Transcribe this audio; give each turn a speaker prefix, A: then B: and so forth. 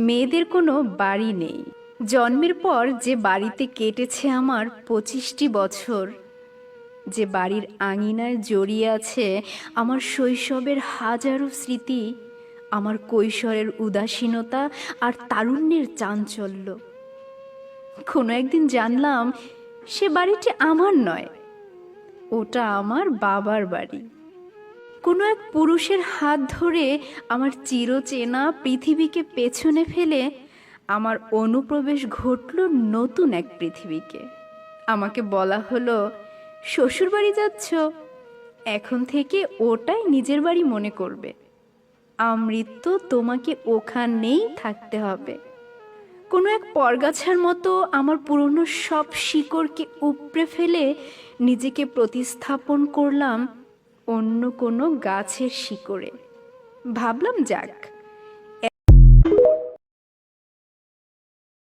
A: মেয়েদের কোনো বাড়ি নেই। জন্মের পর যে বাড়িতে কেটেছে আমার 25টি বছর, যে বাড়ির আঙিনায় জড়িয়ে আছে আমার শৈশবের হাজারো স্মৃতি, আমার কৈশোরের উদাসীনতা আর তারুণ্যের চাঞ্চল্য, কোনো একদিন জানলাম সে বাড়িটি আমার নয়, ওটা আমার বাবার বাড়ি। কোনো এক পুরুষের হাত ধরে আমার চিরচেনা পৃথিবীকে পেছনে ফেলে আমার অনুপ্রবেশ ঘটল নতুন এক পৃথিবীকে। আমাকে বলা হলো, শ্বশুরবাড়ি যাচ্ছ, এখন থেকে ওটাই নিজের বাড়ি মনে করবে, আমৃত্যু তোমাকে ওখানেই থাকতে হবে। কোনো এক পরগাছার মতো আমার পুরনো সব শিকড়কে উপড়ে ফেলে নিজেকে প্রতিস্থাপন করলাম অন্য কোনো গাছের শিকড়ে। ভাবলাম, যাক,